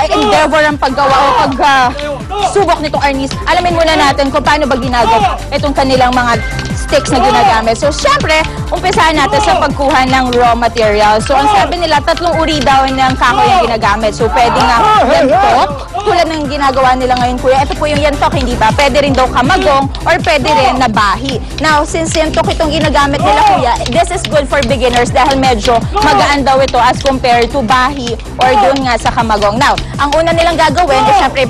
endeavor ang paggawa o pagsubok nitong arnis. Alamin muna natin kung paano ba ginagawa itong kanilang mga sticks na ginagamit. So, syempre, umpisahan natin sa pagkuha ng raw material. So, ang sabi nila, 3 uri daw ng kahoy yung ginagamit. So, pwede nga yantok, tulad ng ginagawa nila ngayon, kuya. Ito po yung yantok, hindi ba? Pwede rin daw kamagong or pwede rin na bahi. Now, since yantok itong ginagamit nila, kuya, this is good for beginners dahil medyo magaan daw ito as compared to bahi or doon nga sa kamagong. Now, ang una nilang gagawin, syempre,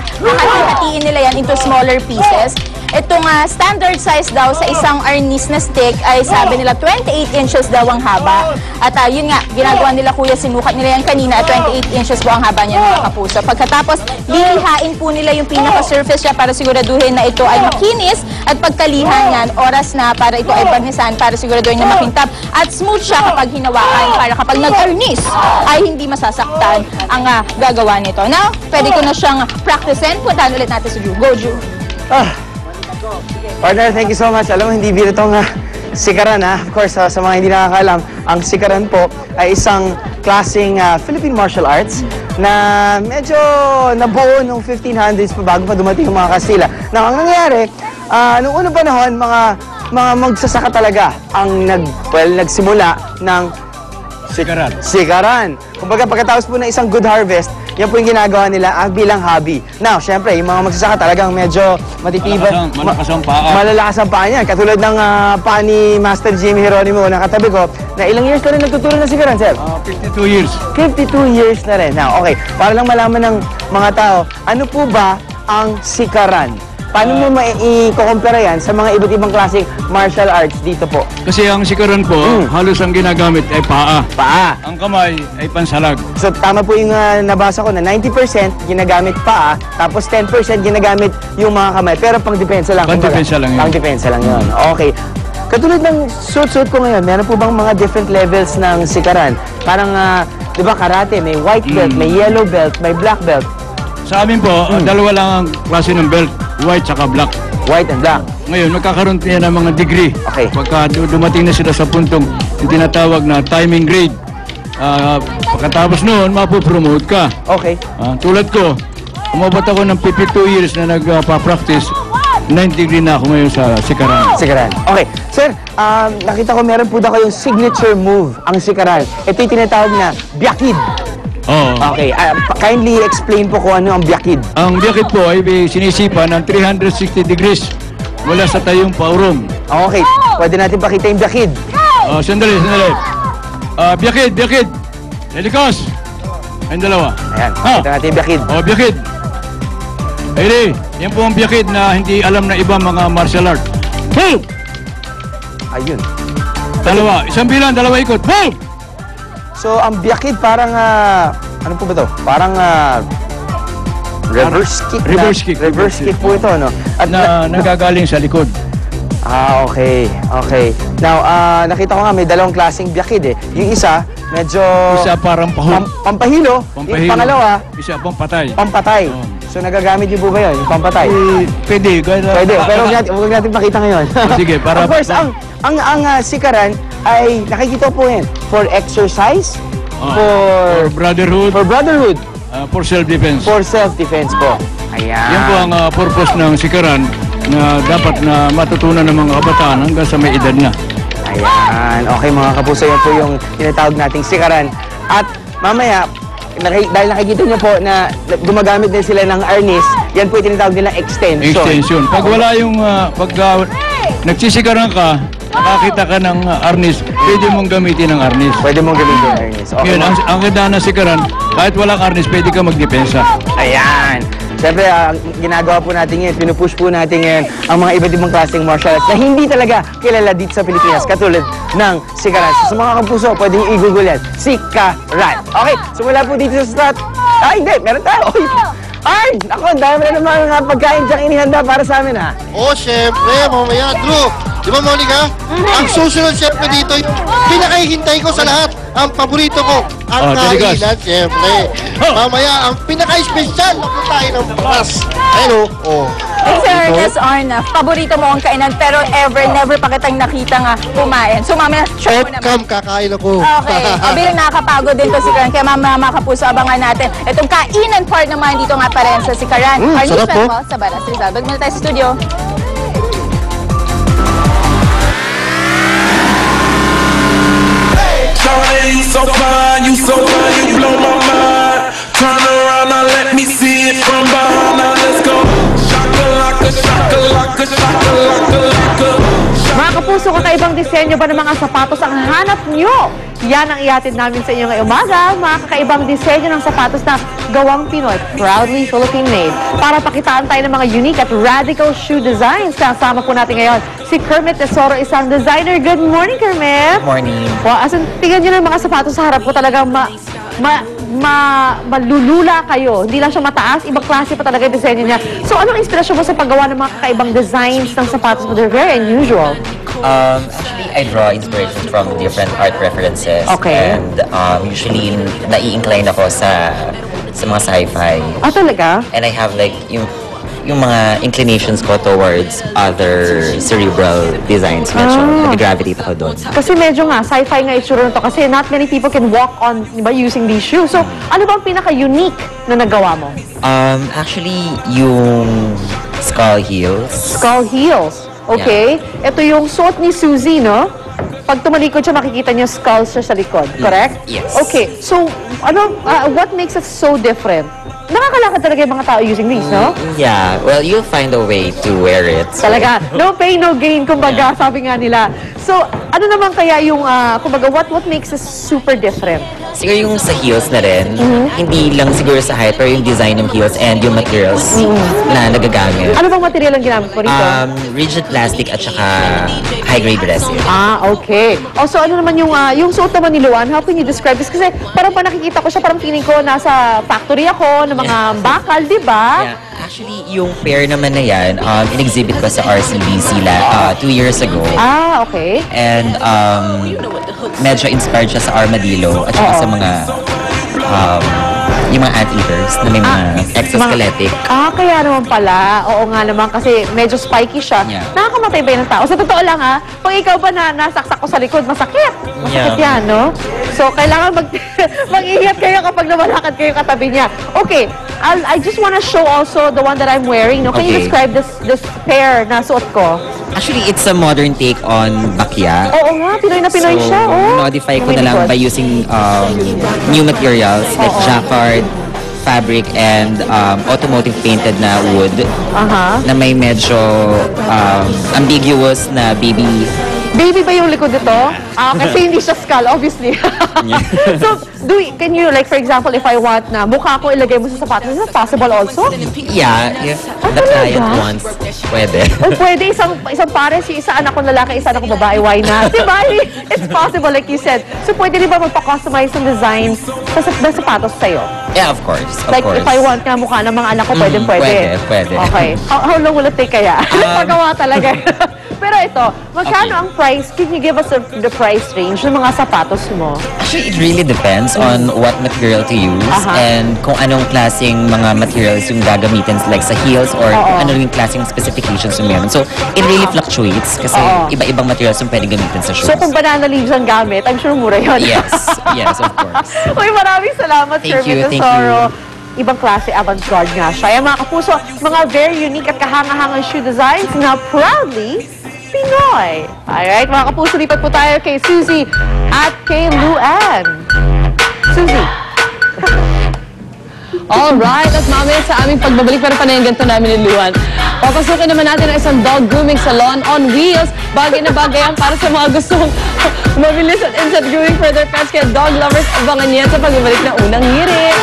hatiin nila yan into smaller pieces. Itong standard size daw sa isang arnis na stick ay sabi nila 28 inches daw ang haba. At yun nga, ginagawa nila kuya, sinukat nila yan kanina at 28 inches po ang haba niya mga kapuso. Pagkatapos, lilihain po nila yung pinaka-surface niya para siguraduhin na ito ay makinis at pagkalihan yan, oras na para ito ay banisan para siguraduhin na makintab at smooth siya kapag hinawakan para kapag nag-arnis ay hindi masasaktan ang gagawa nito. Now, pwede ko na siyang practicein. Puntahan ulit natin sa Ju. Go, Ju! Partner, thank you so much. Alam mo, hindi biro itong sikaran, ha? Of course, sa mga hindi nakakaalam, ang sikaran po ay isang klaseng Philippine martial arts na medyo nabuo noong 1500s pa bago pa dumating yung mga Kastila. Now, ang nangyayari, noong unang panahon, mga magsasaka talaga ang nagsimula ng sikaran. Kumbaga, pagkatapos po ng isang good harvest, yan po yung ginagawa nila bilang hobby. Now, syempre, yung mga magsasaka talagang medyo matitibay. Malalakas ang paa. Malalakas ang paa niyan. Katulad ng paa ni Master Jimmy Geronimo na katabi ko, na ilang years na rin nagtuturo ng sikaran, sir? 52 years. 52 years na rin. Now, okay. Para lang malaman ng mga tao, ano po ba ang sikaran? Paano mo i-compare yan sa mga iba't ibang klaseng martial arts dito po? Kasi ang sikaran po, halos ang ginagamit ay paa. Paa. Ang kamay ay pansalag. So tama po yung nabasa ko na 90% ginagamit paa, tapos 10% ginagamit yung mga kamay. Pero pang-depensa lang. Pang-depensa lang yun. Pang-depensa lang yun. Okay. Katulad ng suit ko ngayon, meron po bang mga different levels ng sikaran? Parang, di ba, karate, may white belt, may yellow belt, may black belt. Sa amin po, dalawa lang ang klase ng belt, white saka black. White and black. Ngayon, magkakaroon niya ng mga degree. Okay. Pagka dumating na sila sa puntong yung tinatawag na timing grade, pagkatapos noon, mapopromote ka. Okay. Tulad ko, umabot ako ng 52 years na nagpa-practice, 9 degree na ako ngayon sa sikaran. Sikaran. Okay. Sir, nakita ko meron po daw kayong signature move, ang sikaran. Ito yung tinatawag na byakid. Oo. Okay. Kindly explain po kung ano ang byakid. Ang byakid po ay sinisipa ng 360 degrees mula sa tayong paurong. Okay. Pwede natin pakita yung byakid. Sandali. Byakid. Delikos. Ayun dalawa. Ayan. Pakita natin yung byakid. Byakid. Ayun yan po ang byakid na hindi alam na ibang mga martial art. Move! Ayun. Dalawa. Isang bilang, dalawa ikot. Move! So, ang byakid parang, ano po ba ito? Parang, reverse kick. Reverse kick po ito, no? At nagagaling sa likod. Okay. Now, nakita ko nga may dalawang klaseng byakid eh. Yung isa, medyo... Isa parang pampahilo. Yung pangalawa... Isa pampatay. Pampatay. So, nagagamit niyo po ba yun? Yung pampatay? Pwede. Pero huwag natin pakita ngayon. Sige, para... Of course, ang sikaran ay nakikita po yan for exercise, for brotherhood, for self-defense. For self-defense po. Ayan. Yan po ang purpose ng sikaran na dapat na matutunan ng mga kabataan hanggang sa may edad na. Ayan. Okay mga kapuso, yan po yung tinatawag nating sikaran. At mamaya, dahil nakikita niyo po na gumagamit din sila ng arnis, yan po yung tinatawag nila extension. Pag wala yung, pag nagsisikaran ka, nakakita ka ng arnis, pwede mong gamitin ang arnis. Pwede mong gamitin ang arnis. Okay. Ngayon, ang ganda ng sikaran, kahit walang arnis, pwede ka magdepensa. Ayan. Siyempre, ginagawa po natin ngayon, pinupush po natin ngayon ang mga iba't ibang klaseng martial arts na hindi talaga kilala dito sa Pilipinas, katulad ng sikaran. So, sa mga kapuso, pwede nyo i-google yan, sikaran. Okay, so mula po dito sa start. Hindi, meron tayo. Arn, ako, dahil mo na naman mga pagkain diyang inihanda para sa amin, ha? Siyempre, mamaya, Drew. Di ba, Monica? Ang susunod, siyempre, dito, yung pinakahihintay ko sa lahat, ang paborito ko, ang kainan, siyempre. Mamaya, ang pinaka-special na pagkain ng bukas. Ayun, In fairness, Arna, paborito mo ang kainan pero never pa kitang nakita nga kumain. So mamaya, sure mo naman. Off-cam, kakain ako. Okay. O bilang nakakapagod din to si Karan, kaya mga kapuso, abangan natin itong kainan part naman dito nga pa rin sa si Karan. Arnis sarap po. Festival sa Baras Rizal. Balik muna tayo sa studio. Shawty, you so fine, you blow my mind. Turn around, now let me see it from behind. Now let's go. Shakalaka, shakalaka, shakalaka, laka. Mga kapuso, kakaibang disenyo ba ng mga sapatos ang hanap nyo? Yan ang ihatid namin sa inyo ngayong umaga, mga kakaibang disenyo ng sapatos na gawang Pinoy, proudly Philippine-made. Para pakitaan tayo ng mga unique at radical shoe designs, kasama po natin ngayon si Kermit Tesoro, isang designer. Good morning, Kermit! Morning. Wow, tingnan nyo ng mga sapatos sa harap ko, talagang malulula kayo. Hindi lang siya mataas, ibang klase pa talaga yung disenyo niya. So, anong inspirasyon mo sa paggawa ng mga kakaibang designs ng sapatos mo? They're very unusual. Actually, I draw inspiration from different art references. Okay. And usually, nai-incline ako sa mga sci-fi. Ah, talaga? And I have like, yung mga inclinations ko towards other cerebral designs. Medyo nag-gravitate ako doon. Kasi medyo nga, sci-fi nga itsura na to. Kasi not many people can walk on, di ba, using these shoes. So, ano ba ang pinaka-unique na nagawa mo? Actually, yung skull heels. Skull heels. Okay? Ito yung suot ni Suzy, no? Pag tumalikod siya, makikita niya skull siya sa likod. Correct? Yes. Okay. So, what makes it so different? Nakakalakad talaga yung mga tao using these, no? Yeah, well, you'll find a way to wear it. So. Talaga. No pain, no gain, kumbaga, sabi nga nila. So, ano naman kaya yung, kumbaga, what makes it super different? Siguro yung sa heels na rin, hindi lang siguro sa height, pero yung design ng heels and yung materials na nagagamit. Ano bang material ang ginamit mo rito? Rigid plastic at saka high-grade resin. Okay. Also, ano naman yung suot naman ni Luan? How can you describe this? Kasi parang pa nakikita ko siya, parang feeling ko nasa factory ako, ng mga bakal, di ba? Yeah. Actually, yung pair naman na yan, in-exhibit ko sa RCBC 2 years ago. Ah, okay. And medyo inspired siya sa armadillo at saka sa mga yung mga anteaters na may mga exoskeletic. Kaya naman pala. Oo nga naman kasi medyo spiky siya. Yeah. Nakakamatay ba yun ng tao? Sa totoo lang pag ikaw ba nasaksak ko sa likod, masakit. Masakit yan, no? So, kailangan mag-ingat kayo kapag namalakad kayo katabi niya. Okay, I just wanna show also the one that I'm wearing. No? Can you Okay. describe this pair na suot ko? Actually, it's a modern take on bakya. Oo nga, Pinoy na Pinoy siya. Oh. modify ko na lang by using new materials like jacquard, fabric, and automotive painted na wood na may medyo ambiguous na baby. Baby ba yung likod nito? Kasi hindi siya skull, obviously. So, can you, like, for example, if I want na mukha ko ilagay mo sa sapatos, is that possible also? Yeah, if the client wants, pwede. O pwede, isang pares, yung isa anak ko lalaki, isa anak ko babae, why not? Diba? It's possible, like you said. So, pwede rin ba magpa-customize ng designs sa sapatos sa'yo? Yeah, of course. Like, if I want na mukha ng mga anak ko, pwede. Pwede. Okay. How long will it take kaya? Pagawa talaga. Pero ito, magkano ang price? Can you give us the price range ng mga sapatos mo? Actually, it really depends on what material to use and kung anong klaseng mga materials yung gagamitin like sa heels or kung ano yung klaseng specifications yung meron. So, it really fluctuates kasi iba-ibang materials yung pwede gamitin sa shoes. So, kung banana leaves ang gamit, I'm sure mura yun. Yes, of course. Uy, maraming salamat, Sir Thank you. Tesoro. Ibang klase avant-garde nga siya. Yung mga kapuso, mga very unique at kahanga-hangang shoe designs na proudly Pinoy. Alright, mga kapuso, lipat po tayo kay Suzy at kay Luan. Suzy. Alright, at mamaya sa aming pagbabalik, pero panayin ganito namin ni Luan. Papasukin naman natin ang isang dog grooming salon on wheels. Bagay na bagay yan para sa mga gustong mabilis at instant grooming for their pets. Kaya dog lovers, abangan niyan sa pagbabalik ng unang hirit.